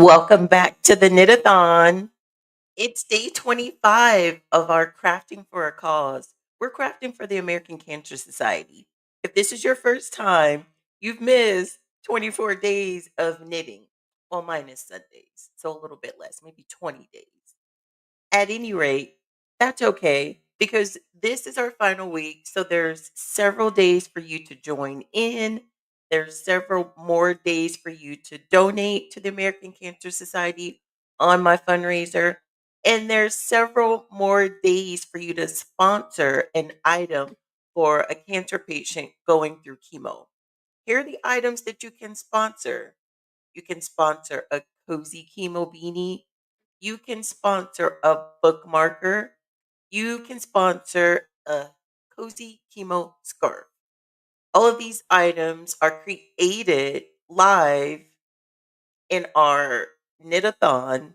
Welcome back to the Knit-a-thon. It's day 25 of our Crafting for a Cause. We're crafting for the American Cancer Society. If this is your first time, you've missed 24 days of knitting. Well, minus Sundays, so a little bit less, maybe 20 days. At any rate, that's okay because this is our final week. So there's several days for you to join in. There's several more days for you to donate to the American Cancer Society on my fundraiser. And there's several more days for you to sponsor an item for a cancer patient going through chemo. Here are the items that you can sponsor. You can sponsor a cozy chemo beanie. You can sponsor a bookmarker. You can sponsor a cozy chemo scarf. All of these items are created live in our knit-a-thon.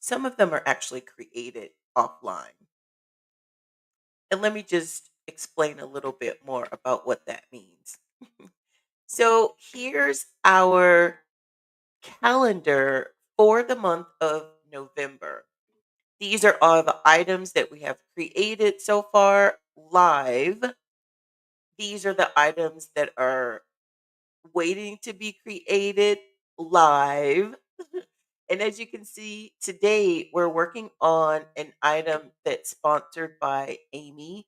Some of them are actually created offline. And let me just explain a little bit more about what that means. So here's our calendar for the month of November. These are all the items that we have created so far live. These are the items that are waiting to be created live. And as you can see, today we're working on an item that's sponsored by Amy.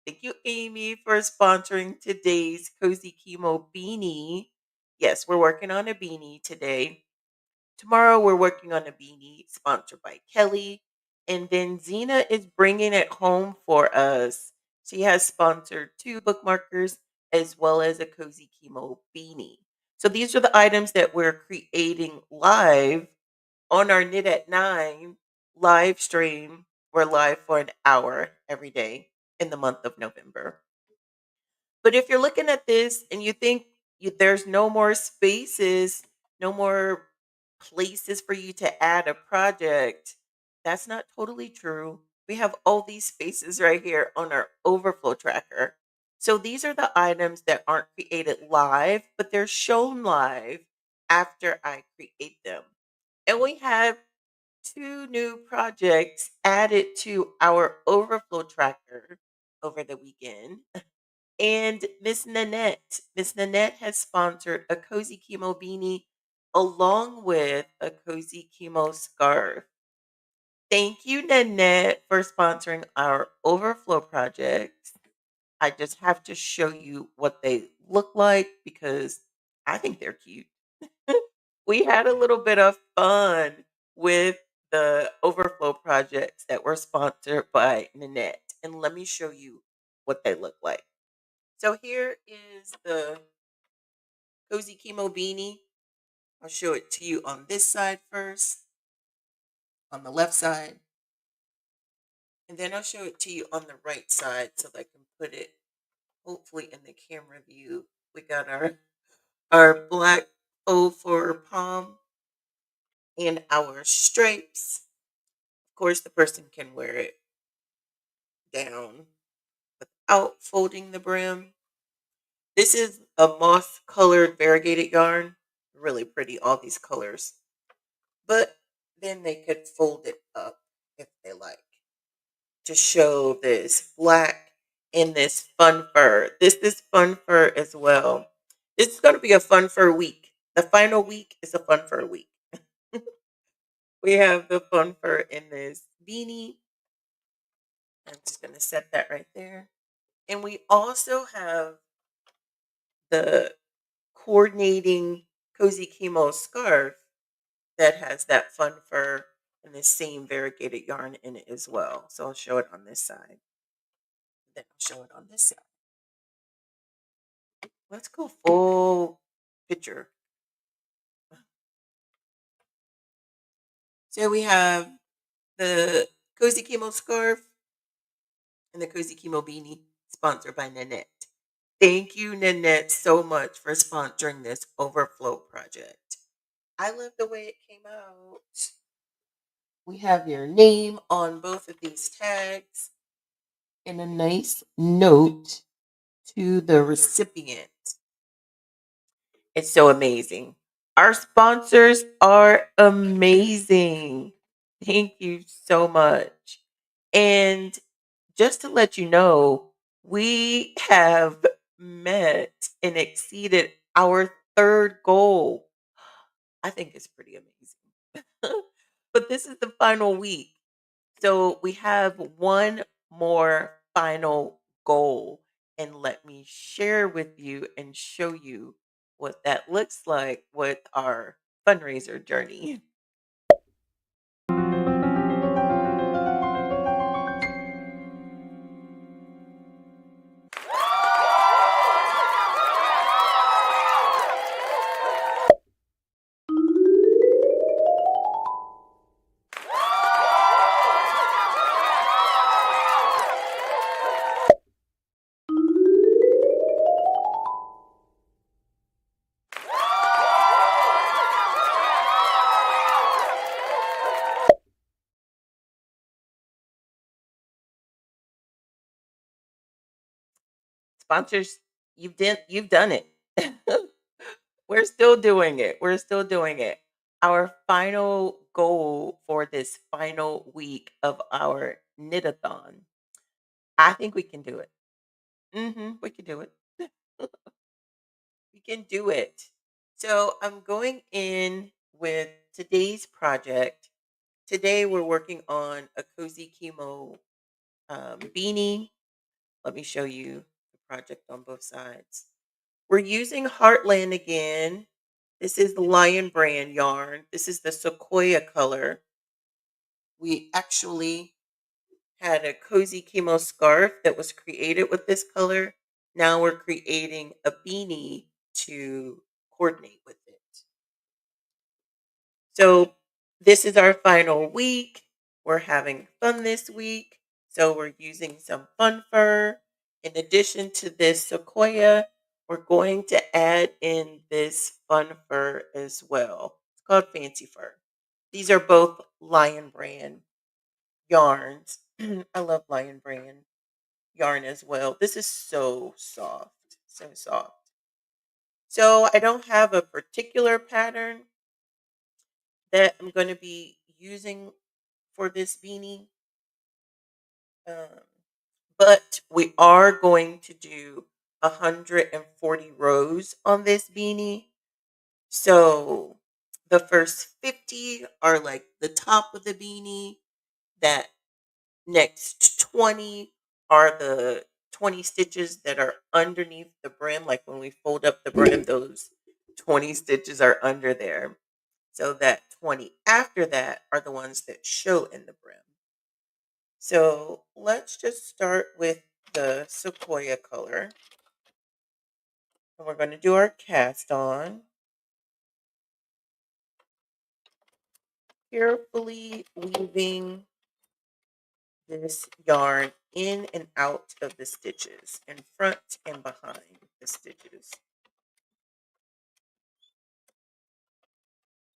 Thank you, Amy, for sponsoring today's Cozy Chemo beanie. Yes, we're working on a beanie today. Tomorrow we're working on a beanie sponsored by Kelly. And then Zena is bringing it home for us. She has sponsored two bookmarkers as well as a cozy chemo beanie. So these are the items that we're creating live on our Knit at 9 live stream. We're live for an hour every day in the month of November. But if you're looking at this and you think there's no more spaces, no more places for you to add a project, that's not totally true. We have all these spaces right here on our overflow tracker. So these are the items that aren't created live, but they're shown live after I create them. And we have two new projects added to our overflow tracker over the weekend. And Miss Nanette has sponsored a cozy chemo beanie along with a cozy chemo scarf. Thank you, Nanette, for sponsoring our overflow projects. I just have to show you what they look like because I think they're cute. We had a little bit of fun with the overflow projects that were sponsored by Nanette. And let me show you what they look like. So here is the cozy chemo beanie. I'll show it to you on this side first, on the left side, and then I'll show it to you on the right side so that I can put it hopefully in the camera view. We got our black faux fur palm and our stripes. Of course, the person can wear it down without folding the brim. This is a moss colored variegated yarn. Really pretty, all these colors. But then they could fold it up if they like to show this black and this fun fur. This is fun fur as well. This is going to be a fun fur week. The final week is a fun fur week. We have the fun fur in this beanie. I'm just going to set that right there. And we also have the coordinating cozy chemo scarf that has that fun fur and the same variegated yarn in it as well. So I'll show it on this side. Then I'll show it on this side. Let's go full picture. So we have the Cozy Chemo scarf and the Cozy Chemo beanie sponsored by Nanette. Thank you, Nanette, so much for sponsoring this overflow project. I love the way it came out. We have your name on both of these tags and a nice note to the recipient. It's so amazing. Our sponsors are amazing. Thank you so much. And just to let you know, we have met and exceeded our third goal. I think it's pretty amazing. But this is the final week. So we have one more final goal. And let me share with you and show you what that looks like with our fundraiser journey. Sponsors, you've done it. We're still doing it. We're still doing it. Our final goal for this final week of our knit-a-thon. I think we can do it. We can do it. We can do it. So I'm going in with today's project. Today we're working on a cozy chemo beanie. Let me show you the project on both sides. We're using Heartland again. This is the Lion Brand yarn. This is the Sequoia color. We actually had a cozy chemo scarf that was created with this color. Now we're creating a beanie to coordinate with it. So this is our final week. We're having fun this week. So we're using some fun fur. In addition to this sequoia, we're going to add in this fun fur as well. It's called Fancy Fur. These are both Lion Brand yarns. I love Lion Brand yarn as well. This is so soft. So soft. So I don't have a particular pattern that I'm going to be using for this beanie. Um, but we are going to do 140 rows on this beanie. So the first 50 are like the top of the beanie. That next 20 are the 20 stitches that are underneath the brim. Like when we fold up the brim, those 20 stitches are under there. So that 20 after that are the ones that show in the brim. So let's just start with the sequoia color. And we're going to do our cast on. Carefully weaving this yarn in and out of the stitches, in front and behind the stitches.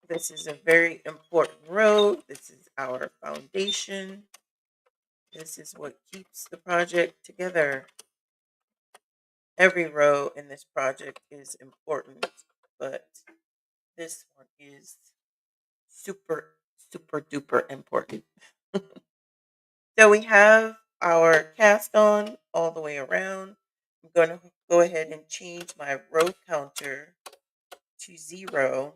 This is a very important row. This is our foundation. This is what keeps the project together. Every row in this project is important, but this one is super, super duper important. So we have our cast on all the way around. I'm going to go ahead and change my row counter to 0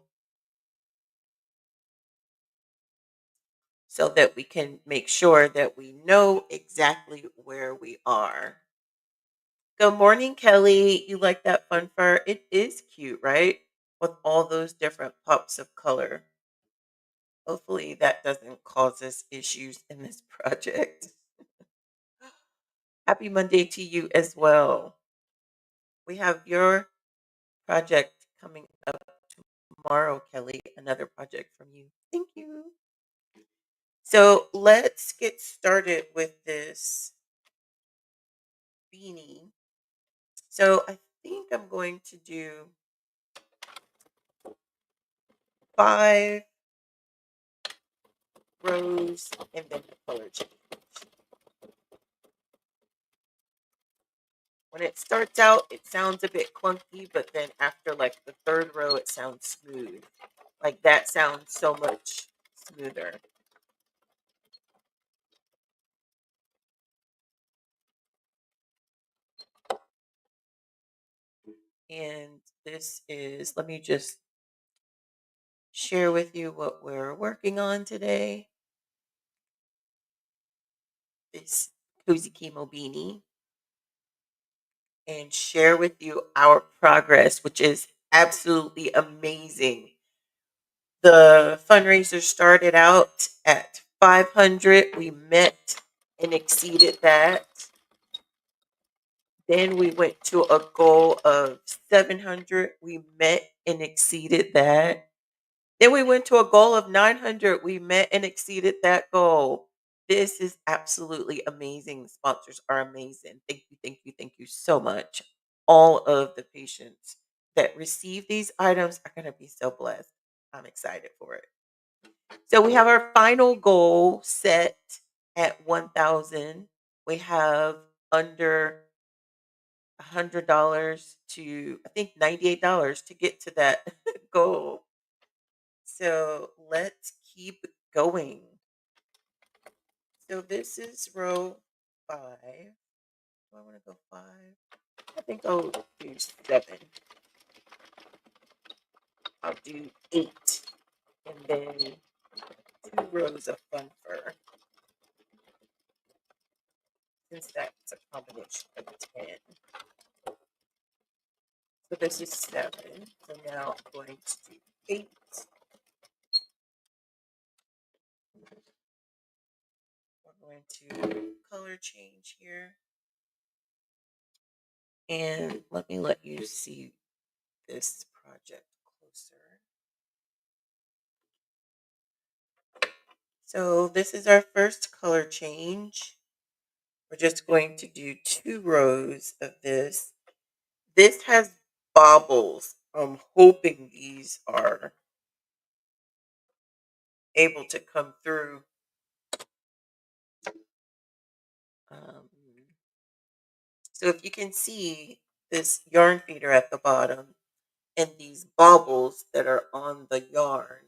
so that we can make sure that we know exactly where we are. Good morning, Kelly. You like that fun fur? It is cute, right? With all those different pops of color. Hopefully, that doesn't cause us issues in this project. Happy Monday to you as well. We have your project coming up tomorrow, Kelly. Another project from you. Thank you. So let's get started with this beanie. So I think I'm going to do 5 rows and then the color change. When it starts out, it sounds a bit clunky, but then after like the third row, it sounds smooth. Like that sounds so much smoother. And this is, let me just share with you what we're working on today. This Cozy Chemo Beanie, and share with you our progress, which is absolutely amazing. The fundraiser started out at 500. We met and exceeded that. Then we went to a goal of 700. We met and exceeded that. Then we went to a goal of 900. We met and exceeded that goal. This is absolutely amazing. The sponsors are amazing. Thank you, thank you, thank you so much. All of the patients that receive these items are going to be so blessed. I'm excited for it. So we have our final goal set at 1,000. We have under $100 to, I think, $98 to get to that goal. So let's keep going. So this is row 5. Do I want to go 5? I think I'll do 7. I'll do 8. And then 2 rows of fun fur, since that's a combination of 10. So this is 7. So now I'm going to do 8. We're going to color change here. And let me let you see this project closer. So this is our first color change. We're just going to do 2 rows of this. This has bobbles. I'm hoping these are able to come through. Um, so if you can see this yarn feeder at the bottom and these bobbles that are on the yarn,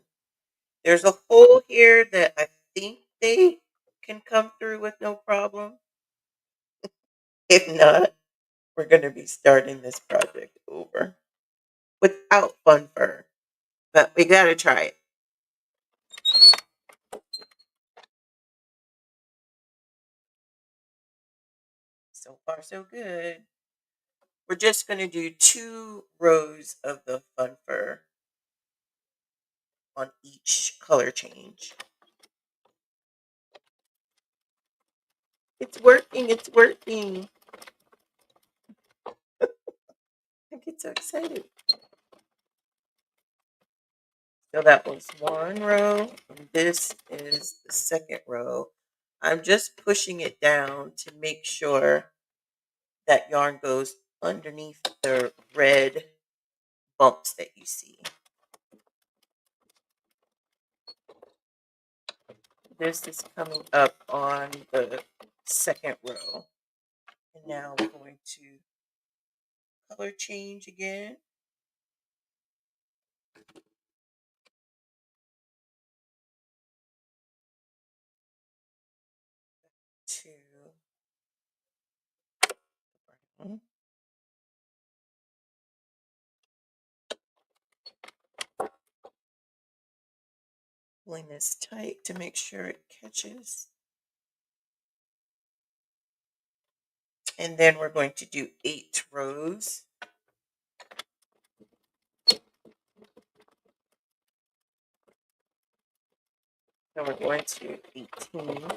there's a hole here that I think they can come through with no problem. If not, we're going to be starting this project over without fun fur. But we got to try it. So far, so good. We're just going to do 2 rows of the fun fur on each color change. It's working. It's working. I get so excited. So that was 1 row. And this is the second row. I'm just pushing it down to make sure that yarn goes underneath the red bumps that you see. This is coming up on the second row. And now we're going to color change again. To brown. Pulling this tight to make sure it catches. And then we're going to do 8 rows. So we're going to 18.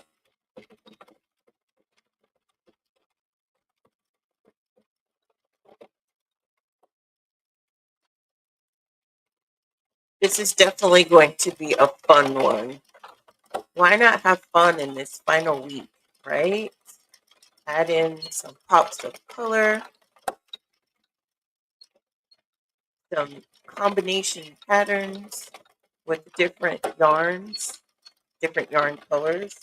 This is definitely going to be a fun one. Why not have fun in this final week, right? Add in some pops of color, some combination patterns with different yarns, different yarn colors.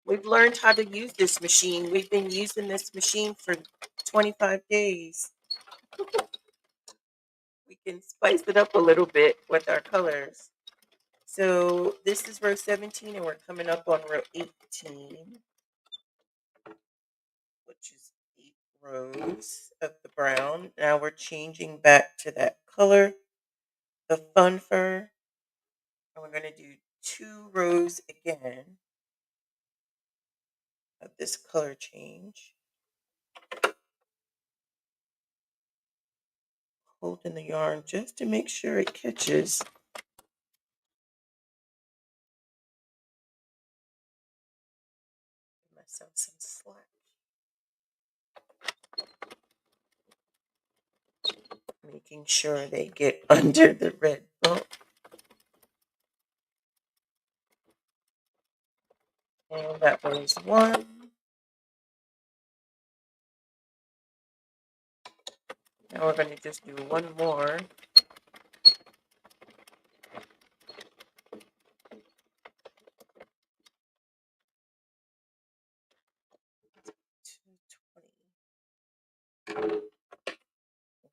We've learned how to use this machine. We've been using this machine for 25 days. We can spice it up a little bit with our colors. So this is row 17 and we're coming up on row 18, which is 8 rows of the brown. Now we're changing back to that color, the fun fur. And we're going to do 2 rows again of this color change. Holding the yarn just to make sure it catches. Give myself some slack. Making sure they get under the red bump. And that was 1. Now we're going to just do 1 more.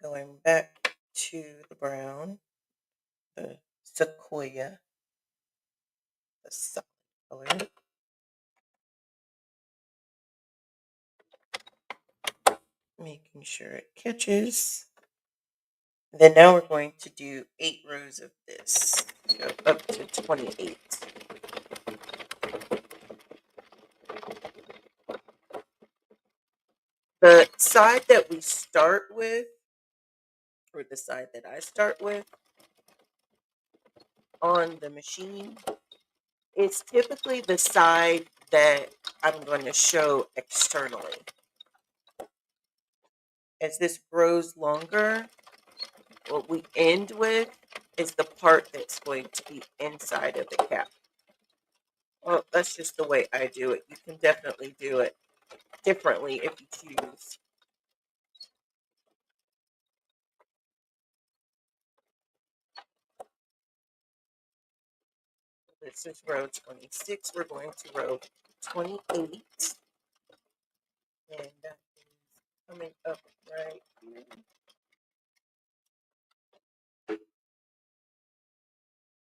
Going back to the brown, the sequoia, the solid color. Making sure it catches. Then now we're going to do 8 rows of this, go up to 28. The side that we start with, or the side that I start with on the machine, is typically the side that I'm going to show externally. As this grows longer, what we end with is the part that's going to be inside of the cap. Well, that's just the way I do it. You can definitely do it differently if you choose. This is row 26. We're going to row 28. And that is coming up right here.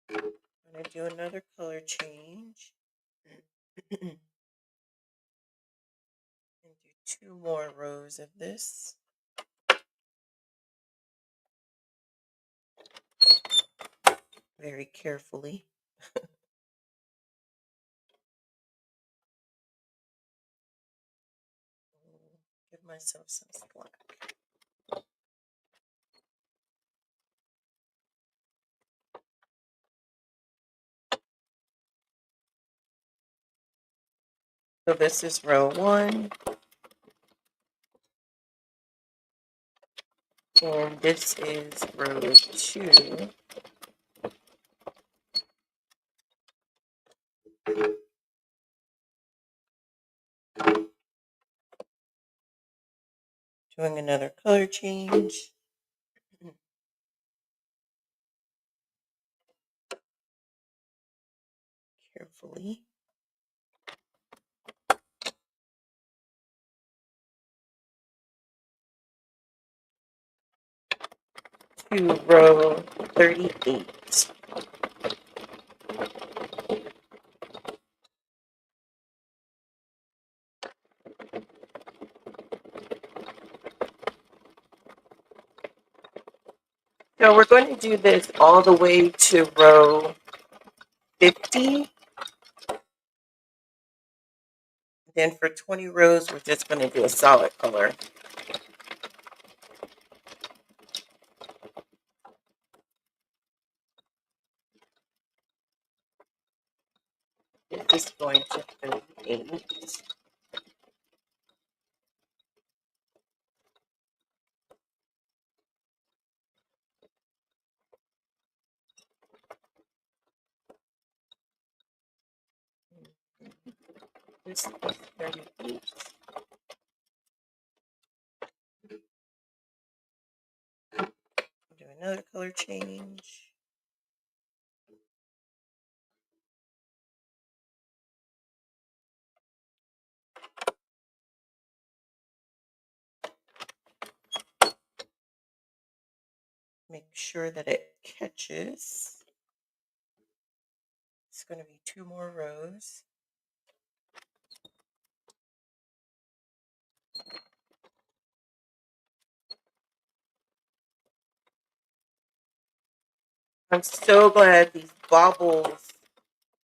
I'm going to do another color change. And do 2 more rows of this. Very carefully. Give myself some slack. So this is row 1. And this is row 2. Doing another color change. Carefully. To row 38. So we're going to do this all the way to row 50. Then for 20 rows, we're just going to do a solid color. This is going to 38. This is 38. Do another color change. Make sure that it catches. It's going to be 2 more rows. I'm so glad these baubles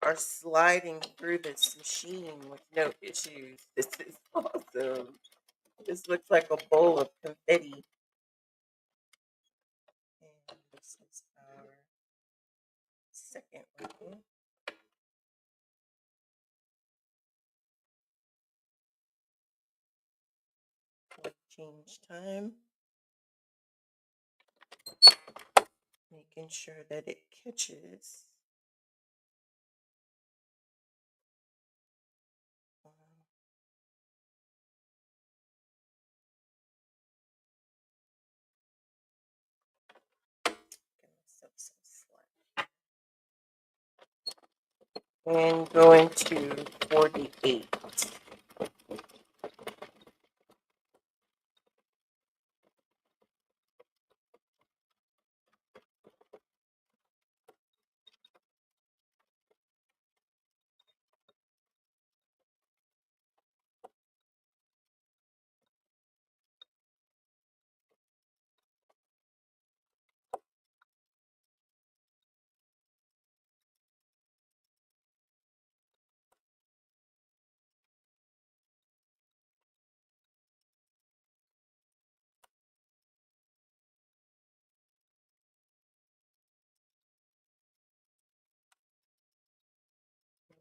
are sliding through this machine with no issues. This is awesome. This looks like a bowl of confetti. And this is our second row. Change time. Making sure that it catches. And going to 48.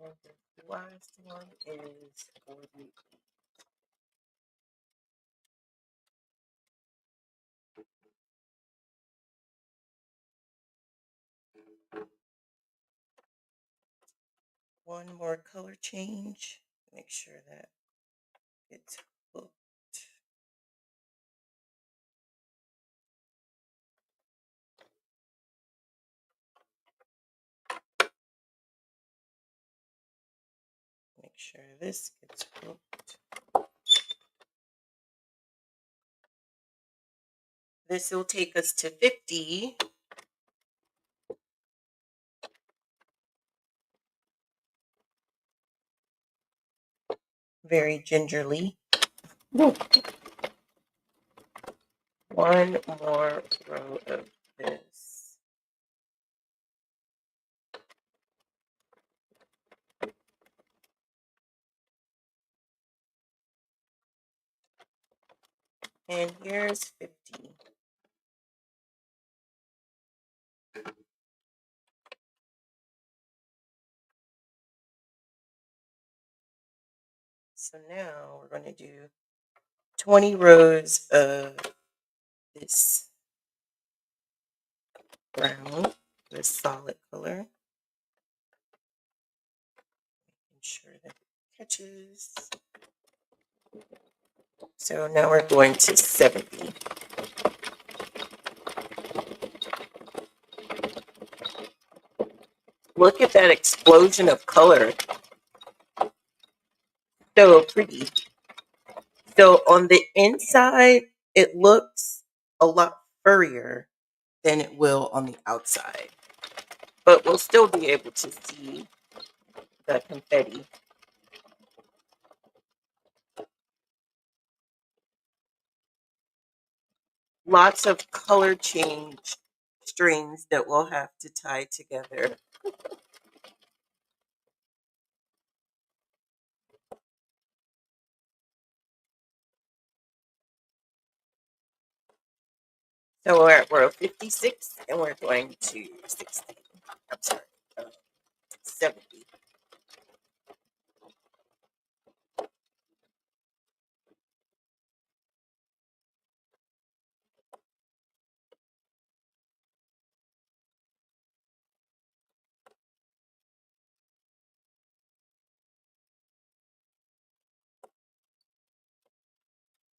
And the last one is 48. One more color change. Make sure that it's hooked. Make sure this gets hooked. This will take us to 50. Very gingerly. One more row of this. And here's 50. So now we're going to do 20 rows of this brown, this solid color. Ensure that it catches. So now we're going to 70. Look at that explosion of color. So pretty. So on the inside, it looks a lot furrier than it will on the outside. But we'll still be able to see the confetti. Lots of color change strings that we'll have to tie together. So we're at row 56 and we're going to 60. I'm sorry, 70.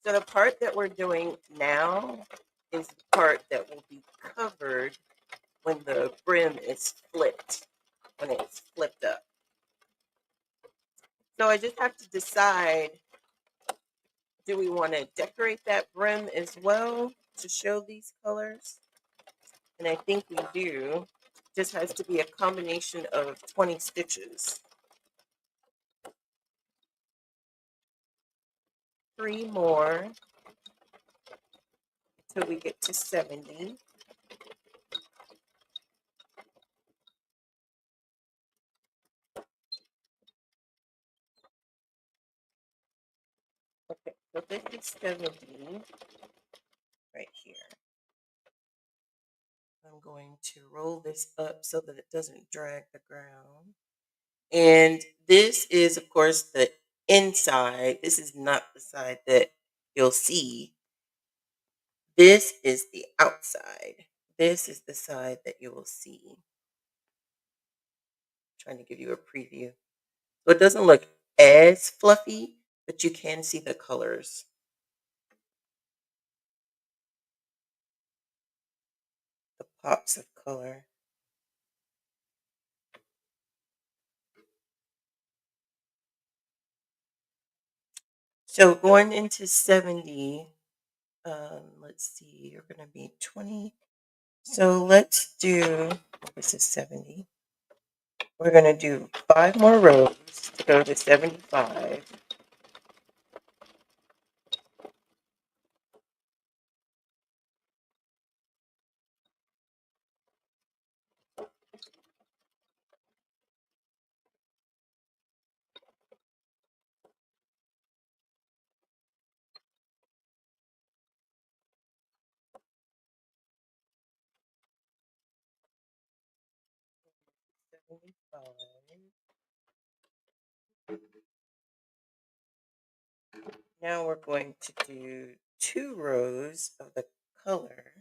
So the part that we're doing now is the part that will be covered when the brim is flipped, when it's flipped up. So I just have to decide, do we want to decorate that brim as well to show these colors? And I think we do. Just has to be a combination of 20 stitches. 3 more till we get to 70. Okay, so this is 70 right here. I'm going to roll this up so that it doesn't drag the ground. And this is, of course, the inside. This is not the side that you'll see. This is the outside. This is the side that you will see. Trying to give you a preview. So it doesn't look as fluffy, but you can see the colors. The pops of color. So going into 70, let's see, you're going to be 20. So let's do, this is 70. We're going to do 5 more rows to go to 75. Now we're going to do 2 rows of the color.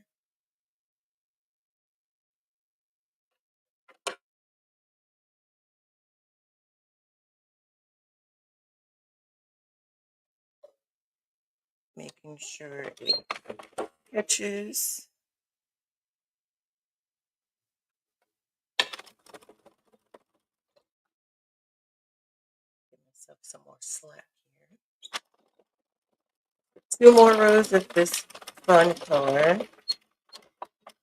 Making sure it catches. Give myself some more slack here. 2 more rows of this fun color.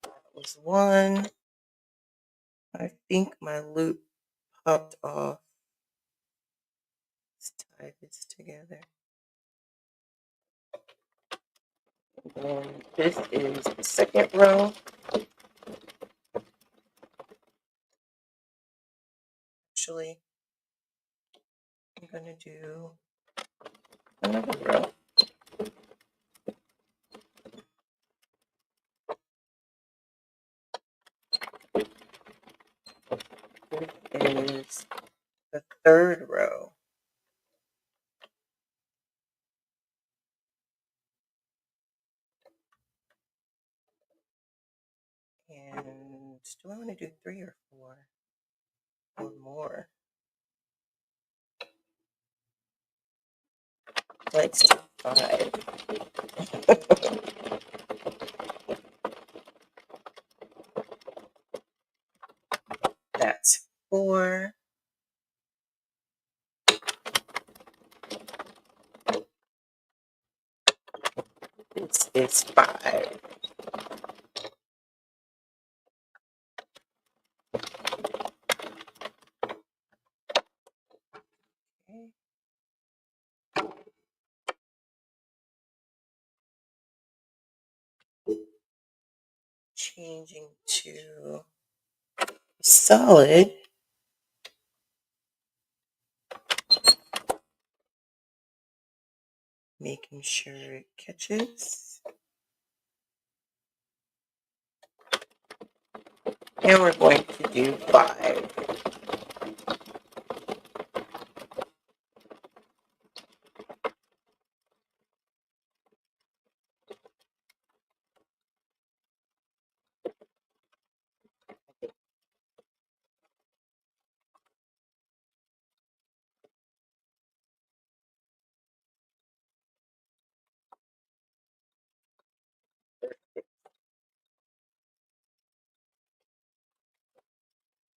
That was 1. I think my loop popped off. Let's tie this together. And this is the second row. Actually, I'm going to do another row. This is the third row. And do I want to do 3 or 4? Or more? Let's do 5. That's 4. This is 5. Okay. Changing to solid. Making sure it catches. And we're going to do 5.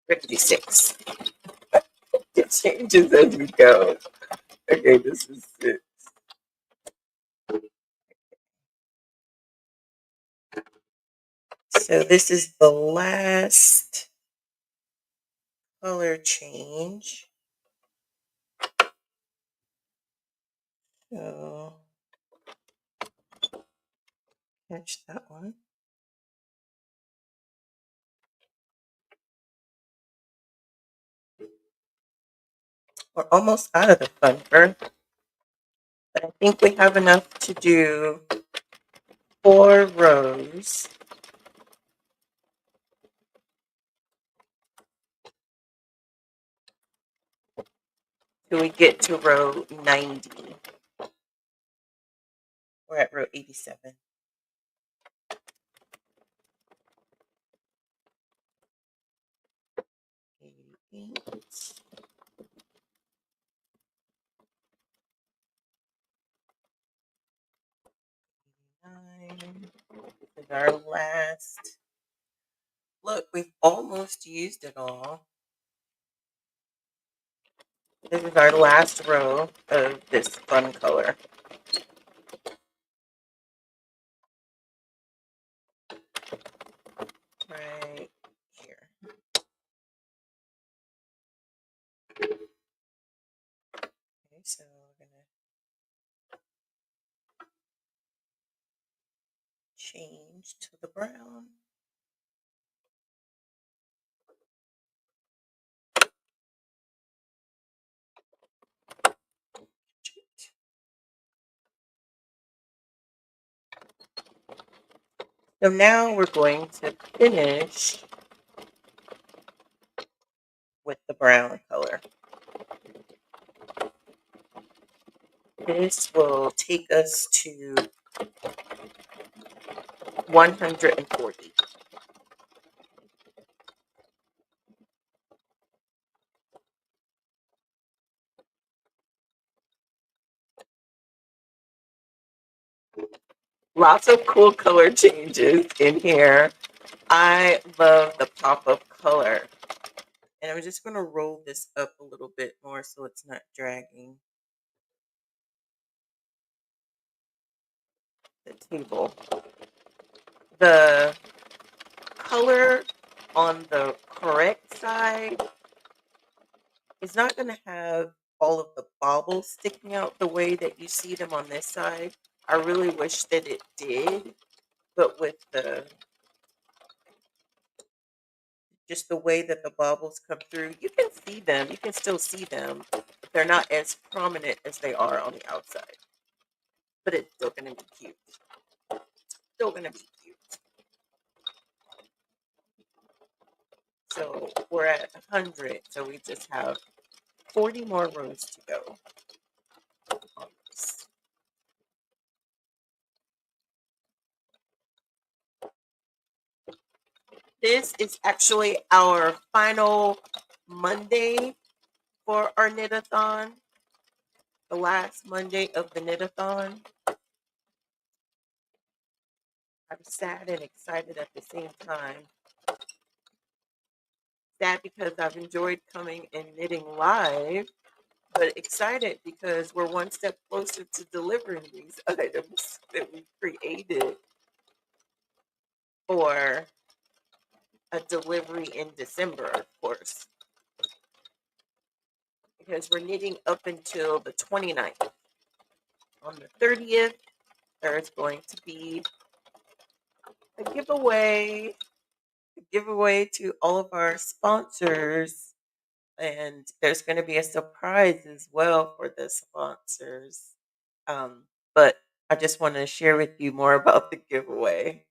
We're going to do 6. It changes as we go. Okay, this is 6. So this is the last color change. So catch that one. We're almost out of the funfer, but I think we have enough to do 4 rows. Till we get to row 90. We're at row 87. 88. 89. This is our last. Look, we've almost used it all. This is our last row of this fun color. Right here. Okay, so we're going to change to the brown. So now we're going to finish with the brown color. This will take us to 140. Lots of cool color changes in here. I love the pop of color. And I'm just going to roll this up a little bit more so it's not dragging the table. The color on the correct side is not going to have all of the baubles sticking out the way that you see them on this side. I really wish that it did, but with just the way that the baubles come through, you can see them. You can still see them, but they're not as prominent as they are on the outside. But it's still going to be cute. Still going to be cute. So we're at 100, so we just have 40 more rows to go on this. This is actually our final Monday for our knit-a-thon. The last Monday of the knit-a-thon. I'm sad and excited at the same time. Sad because I've enjoyed coming and knitting live, but excited because we're one step closer to delivering these items that we created for a delivery in December, of course, because we're knitting up until the 29th. On the 30th, there's going to be a giveaway to all of our sponsors, and there's going to be a surprise as well for the sponsors. But I just want to share with you more about the giveaway.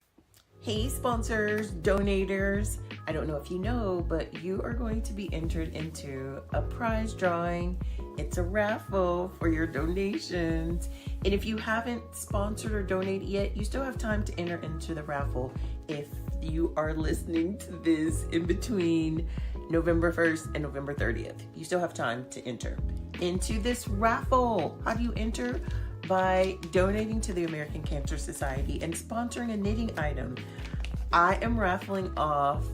Hey, sponsors, donators. I don't know if you know, but you are going to be entered into a prize drawing. It's a raffle for your donations. And if you haven't sponsored or donated yet, you still have time to enter into the raffle if you are listening to this in between November 1st and November 30th. You still have time to enter into this raffle. How do you enter? By donating to the American Cancer Society and sponsoring a knitting item. I am raffling off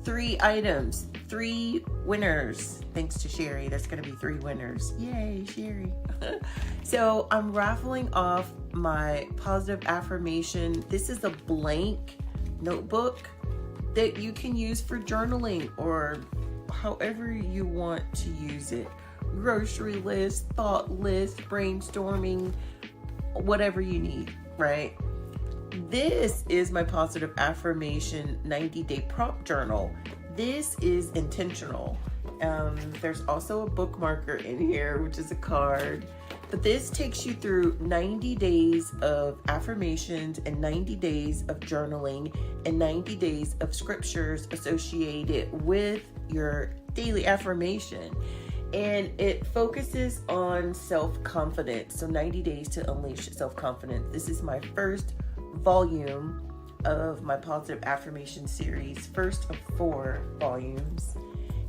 3 items, 3 winners. Thanks to Sherry, there's going to be 3 winners. Yay, Sherry. So I'm raffling off my positive affirmation. This is a blank notebook that you can use for journaling or however you want to use it. Grocery list, thought list, brainstorming, whatever you need, right? This is my positive affirmation 90-day prompt journal. This is intentional. There's also a bookmarker in here, which is a card. But this takes you through 90 days of affirmations and 90 days of journaling and 90 days of scriptures associated with your daily affirmation. And it focuses on self-confidence. So 90 days to unleash self-confidence. This is my first volume of my positive affirmation series, first of 4 volumes.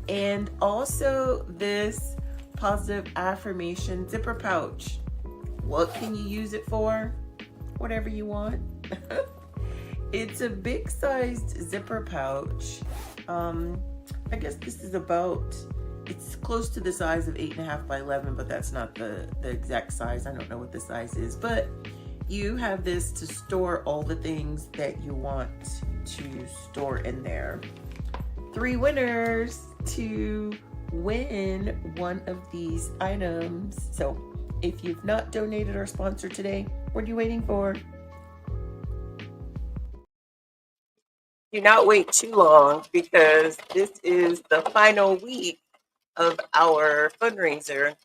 And also this positive affirmation zipper pouch. What can you use it for? Whatever you want. It's a big sized zipper pouch. I guess this is about, it's close to the size of 8.5 by 11, but that's not the exact size. I don't know what the size is, but you have this to store all the things that you want to store in there. 3 winners to win one of these items. So if you've not donated or sponsored today, what are you waiting for? Do not wait too long because this is the final week of our fundraiser,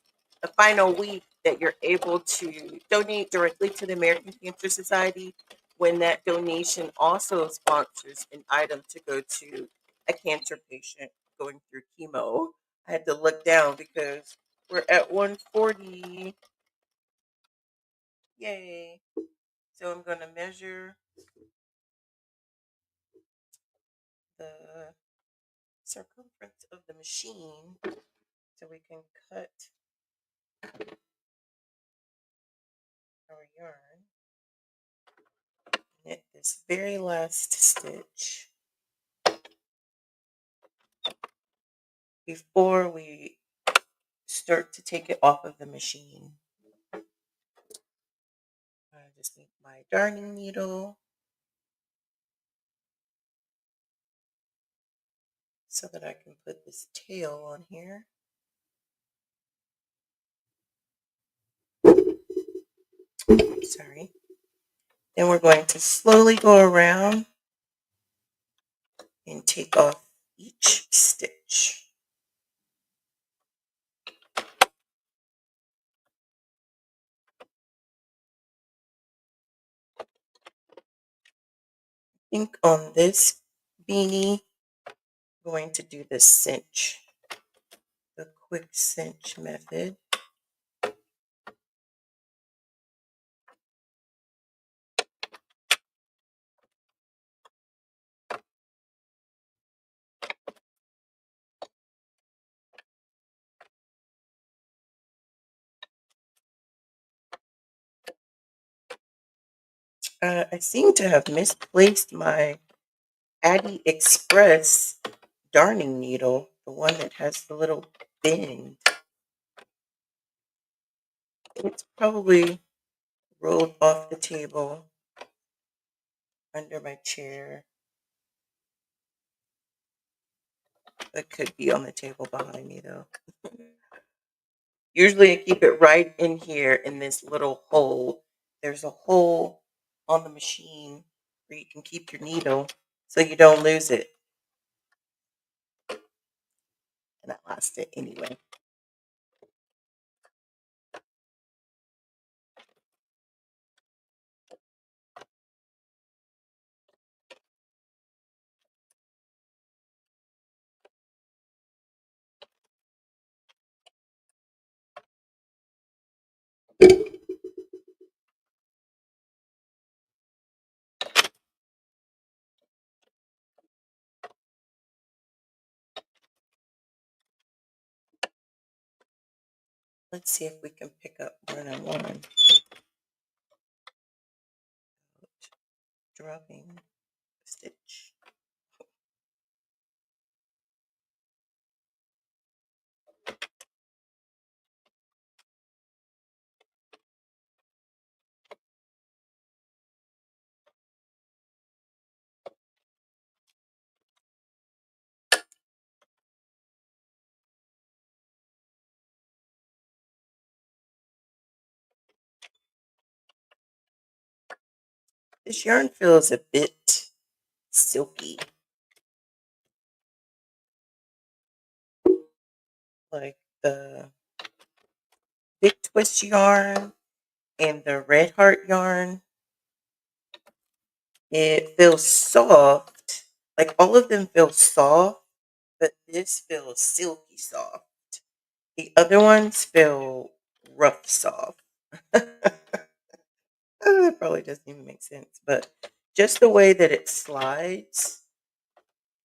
the final week that you're able to donate directly to the American Cancer Society, when that donation also sponsors an item to go to a cancer patient going through chemo. I had to look down because we're at 140. Yay. So I'm going to measure the circumference of the machine so we can cut our yarn. Knit this very last stitch before we start to take it off of the machine. I just need my darning needle so that I can put this tail on here. Sorry. Then we're going to slowly go around and take off each stitch. I think on this beanie, I'm going to do the cinch, the quick cinch method. I seem to have misplaced my Addy Express darning needle, the one that has the little bend. It's probably rolled off the table under my chair. It could be on the table behind me though. Usually I keep it right in here in this little hole. There's a hole on the machine where you can keep your needle so you don't lose it. And I lost it anyway. Let's see if we can pick up one on one. Dropping stitch. This yarn feels a bit silky, like the Big Twist yarn and the Red Heart yarn. It feels soft. Like all of them feel soft, but this feels silky soft. The other ones feel rough soft. That probably doesn't even make sense, but just the way that it slides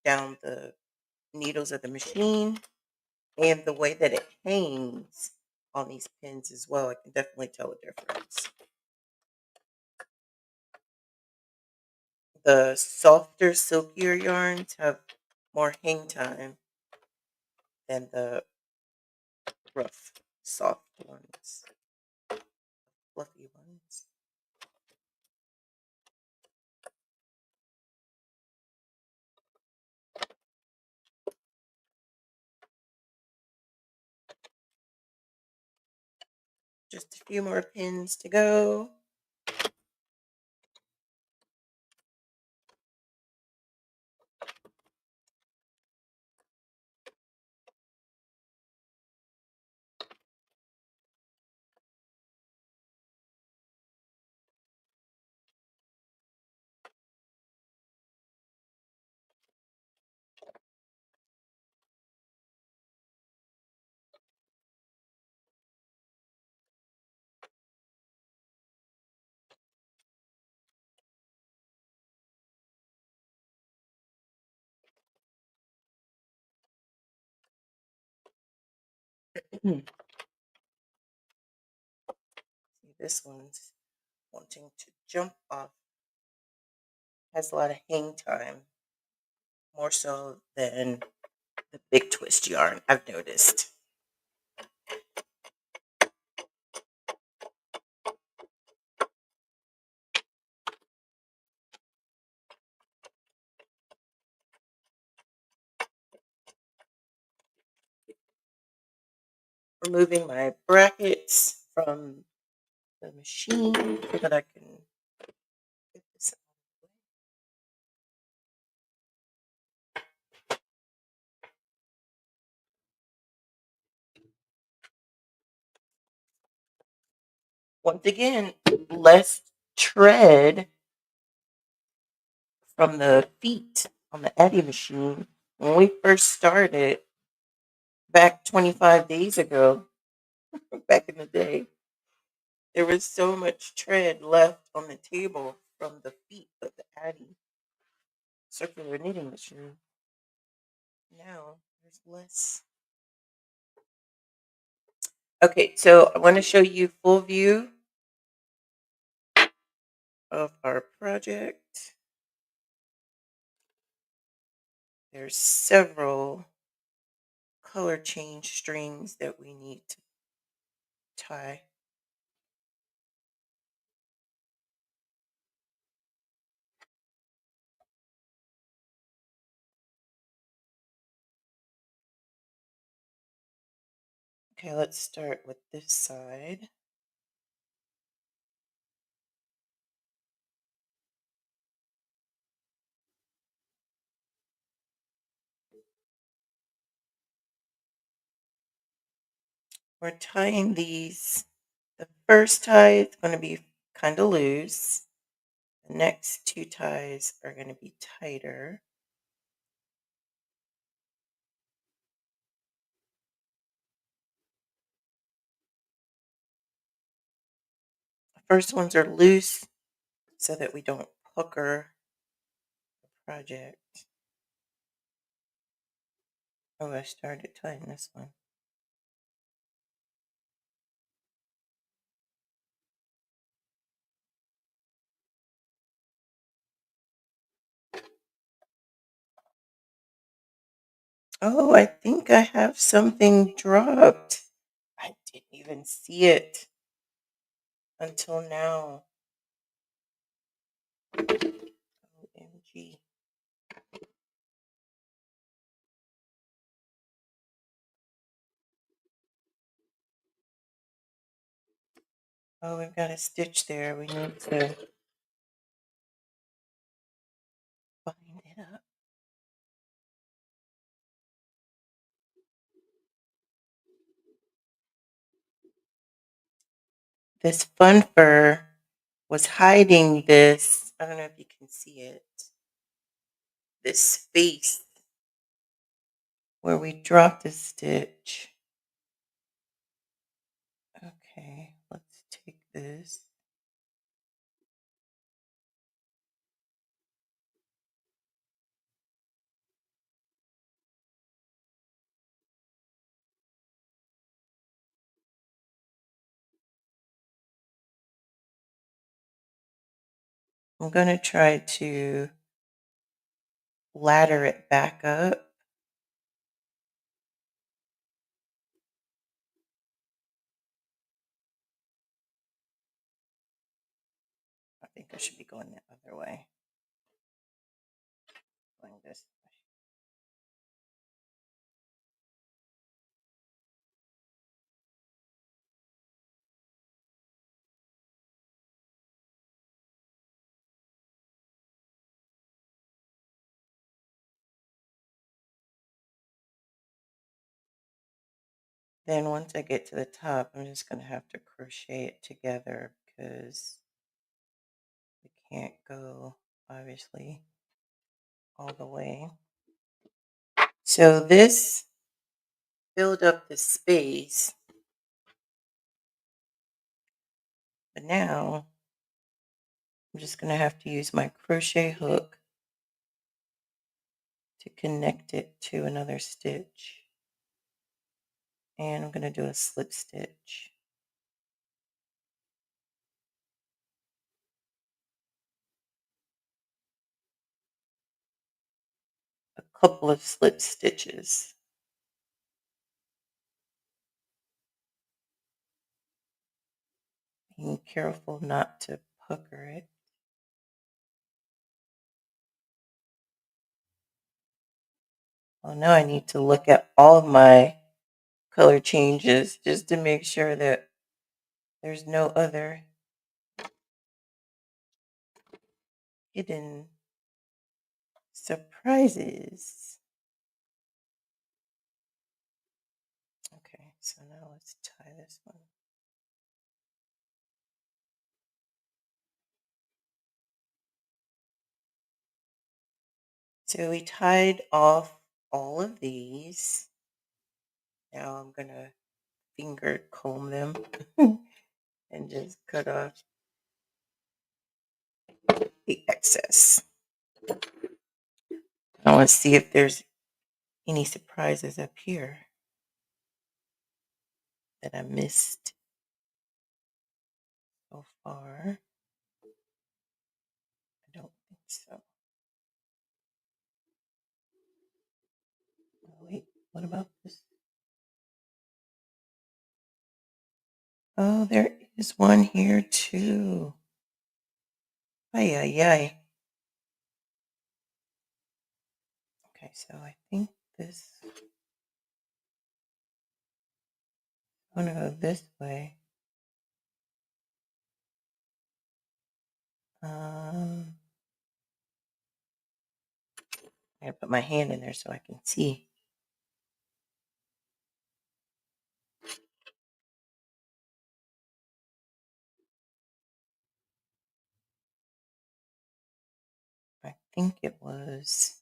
down the needles of the machine and the way that it hangs on these pins as well, I can definitely tell a difference. The softer, silkier yarns have more hang time than the rough, soft ones, fluffy ones. Just a few more pins to go. See, this one's wanting to jump off, has a lot of hang time, more so than the big twist yarn, I've noticed. Removing my brackets from the machine so that I can get this out of the way. Once again, less tread from the feet on the Eddy machine. When we first started back 25 days ago, back in the day, there was so much tread left on the table from the feet of the Addy circular knitting machine. Now there's less. Okay, so I want to show you full view of our project. There's several color change strings that we need to tie. Okay, let's start with this side. We're tying these. The first tie is going to be kind of loose. The next two ties are going to be tighter. The first ones are loose so that we don't pucker the project. Oh, I started tying this one. Oh, I think I have something dropped. I didn't even see it until now. OMG. Oh, we've got a stitch there. We need to this fun fur was hiding this. I don't know if you can see it. This space where we dropped a stitch. Okay, let's take this. I'm going to try to ladder it back up. I think I should be going the other way. Going this way. Then once I get to the top, I'm just going to have to crochet it together because we can't go, obviously, all the way. So this filled up the space, but now I'm just going to have to use my crochet hook to connect it to another stitch. And I'm going to do a slip stitch. A couple of slip stitches. Being careful not to pucker it. Well, now I need to look at all of my color changes just to make sure that there's no other hidden surprises. Okay, so now let's tie this one. So we tied off all of these. Now I'm going to finger comb them and just cut off the excess. I want to see if there's any surprises up here that I missed so far. I don't think so. Oh, wait, what about this? Oh, there is one here too. Ay, ay, ay. Okay, so I think this, I'm going to go this way. I gotta put my hand in there so I can see. I think it was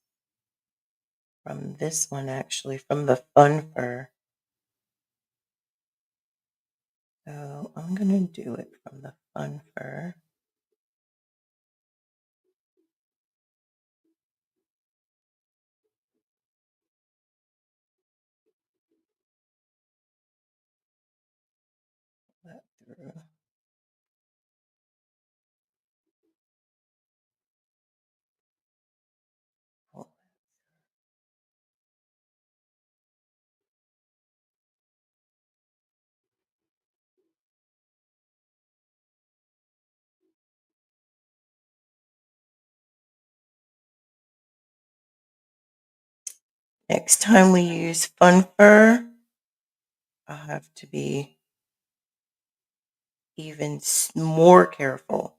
from this one, actually, from the fun fur. So I'm going to do it from the fun fur. That through. Oh, next time we use fun fur, I'll have to be even more careful.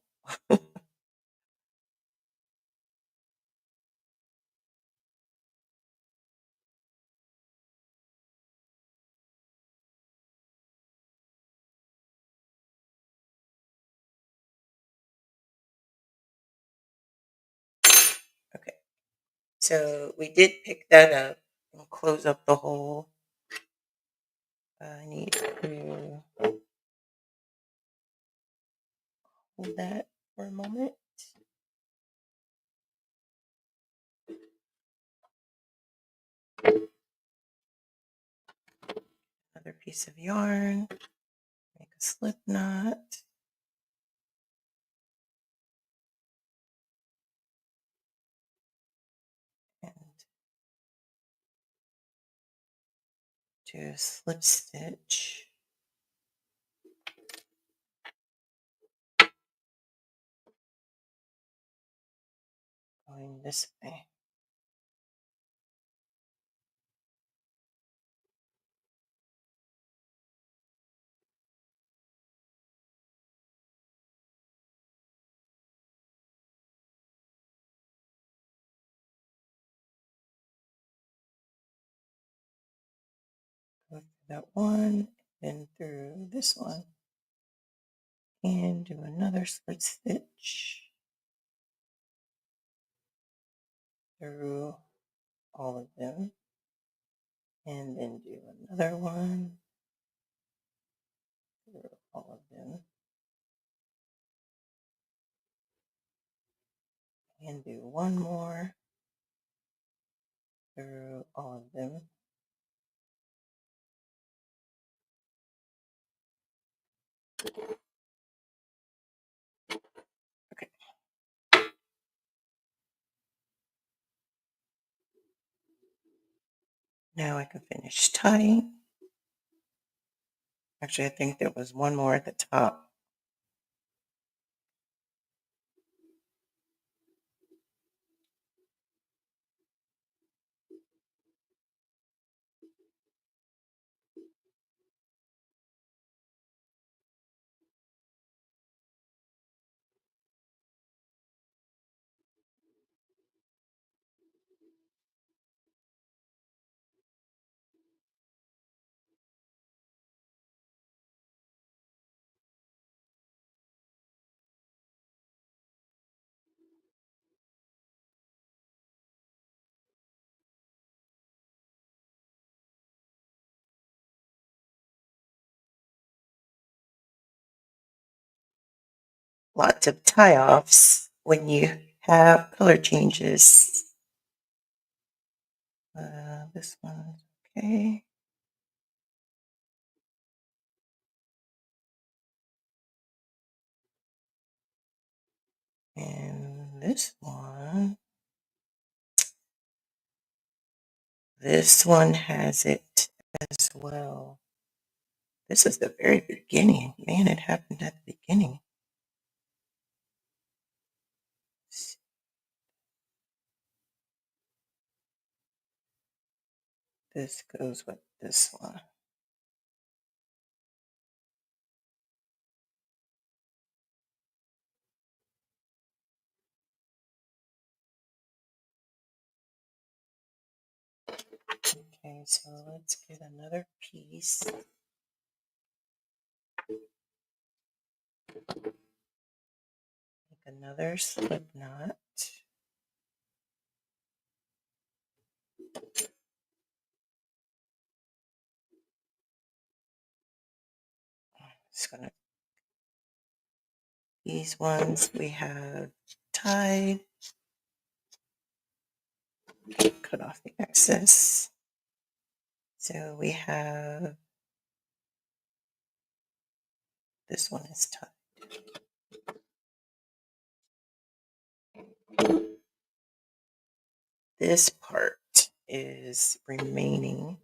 So we did pick that up and close up the hole. I need to hold that for a moment. Another piece of yarn, make a slip knot. And do a slip stitch. Going this way. Go through that one, then through this one, and do another slip stitch through all of them, and then do another one through all of them, and do one more through all of them. Okay. Now I can finish tying. Actually, I think there was one more at the top. Lots of tie-offs when you have color changes. This one's okay. And this one has it as well. This is the very beginning. Man, it happened at the beginning. This goes with this one. Okay, so let's get another piece. Make another slip knot. Just gonna, these ones we have tied. Cut off the excess. So we have, this one is tied. This part is remaining.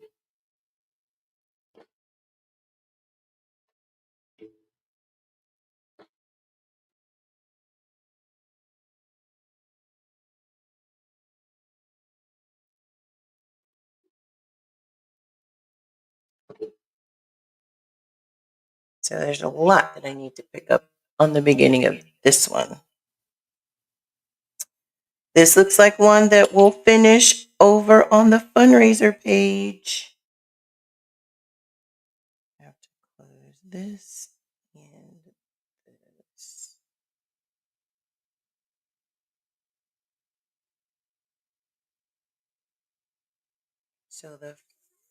So there's a lot that I need to pick up on the beginning of this one. This looks like one that will finish over on the fundraiser page. I have to close this and this. So the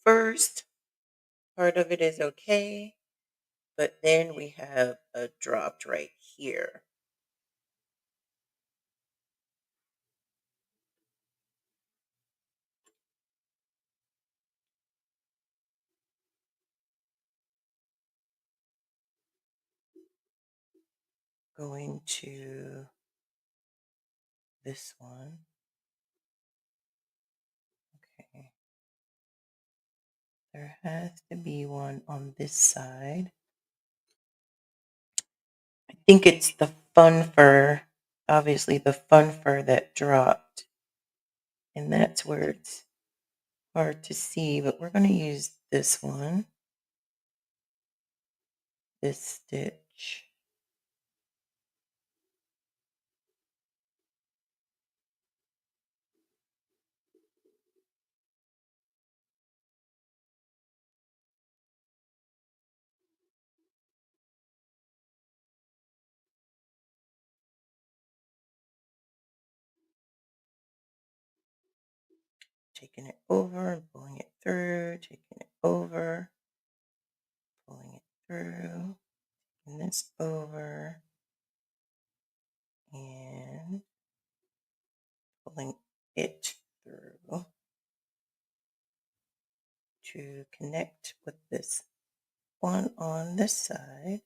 first part of it is okay, but then we have a dropped right here. Going to this one. Okay. There has to be one on this side. I think it's the fun fur, obviously the fun fur that dropped. And that's where it's hard to see, but we're going to use this one, this stitch. Taking it over and pulling it through, taking it over, pulling it through, and this over, and pulling it through to connect with this one on this side,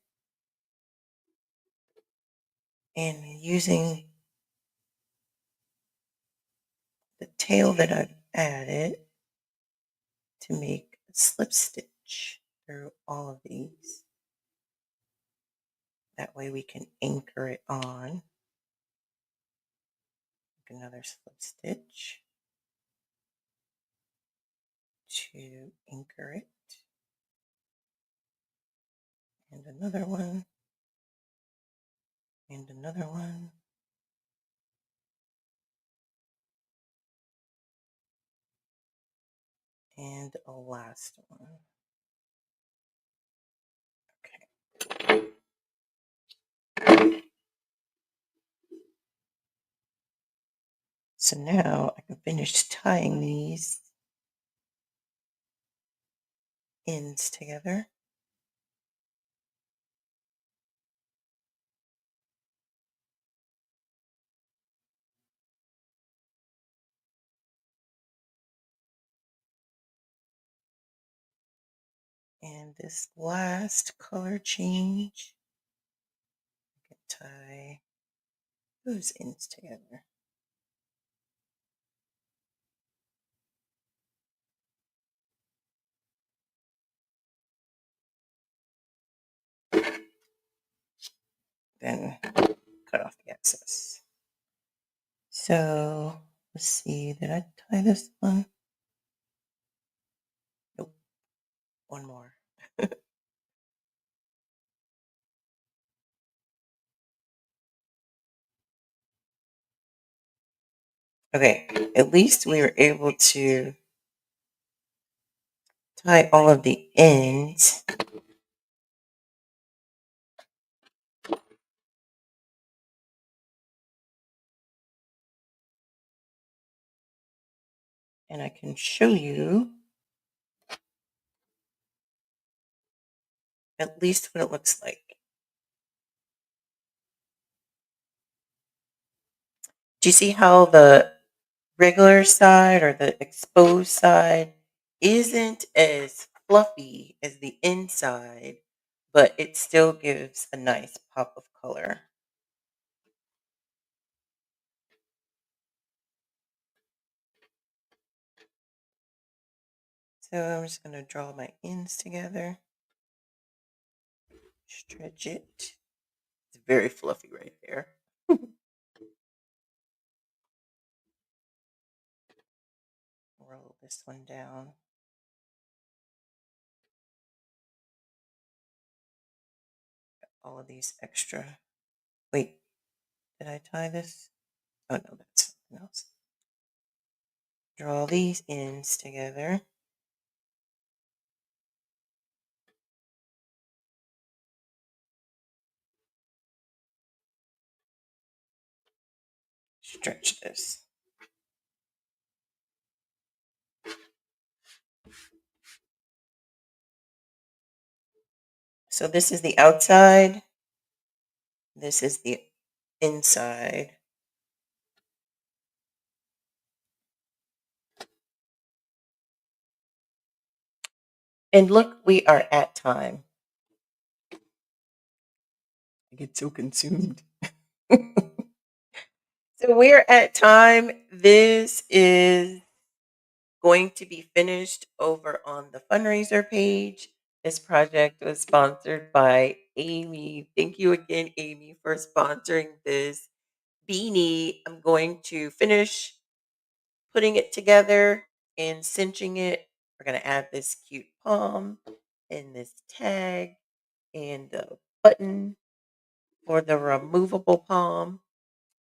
and using the tail that I've added to make a slip stitch through all of these. That way we can anchor it on. Make another slip stitch to anchor it, and another one, and another one, and a last one. Okay. So now I can finish tying these ends together. And this last color change, I can tie those ends together. Then cut off the excess. So let's see, did I tie this one? Nope, one more. Okay, at least we were able to tie all of the ends. And I can show you at least what it looks like. Do you see how the regular side or the exposed side isn't as fluffy as the inside, but it still gives a nice pop of color? So I'm just going to draw my ends together, stretch it. It's very fluffy right there. Roll this one down. All of these extra. Wait, did I tie this? Oh no, that's something else. Draw these ends together. Stretch this. So this is the outside. This is the inside. And look, we are at time. I get so consumed. So we're at time. This is going to be finished over on the fundraiser page. This project was sponsored by Amy. Thank you again, Amy, for sponsoring this beanie. I'm going to finish putting it together and cinching it. We're going to add this cute palm and this tag and the button for the removable palm,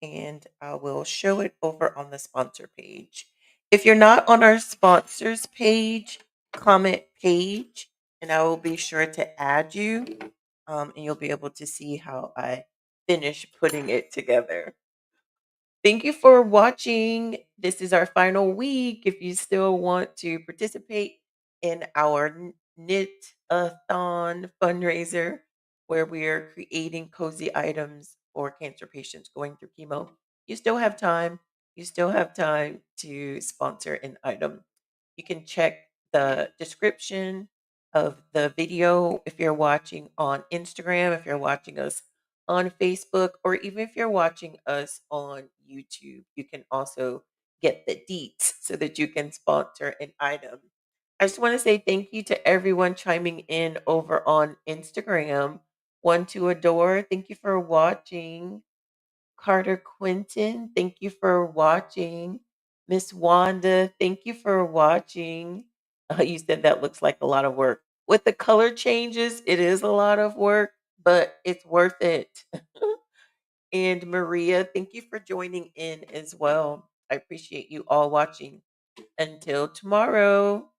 and I will show it over on the sponsor page. If you're not on our sponsors page, comment page, and I will be sure to add you, and you'll be able to see how I finish putting it together. Thank you for watching. This is our final week. If you still want to participate in our knit-a-thon fundraiser, where we are creating cozy items for cancer patients going through chemo, you still have time. You still have time to sponsor an item. You can check the description of the video if you're watching on Instagram, if you're watching us on Facebook, or even if you're watching us on YouTube, you can also get the deets so that you can sponsor an item. I just want to say thank you to everyone chiming in over on Instagram. One to adore. Thank you for watching. Carter Quinton, thank you for watching. Miss Wanda, thank you for watching. You said that looks like a lot of work. With the color changes, it is a lot of work, but it's worth it. And Maria, thank you for joining in as well. I appreciate you all watching. Until tomorrow.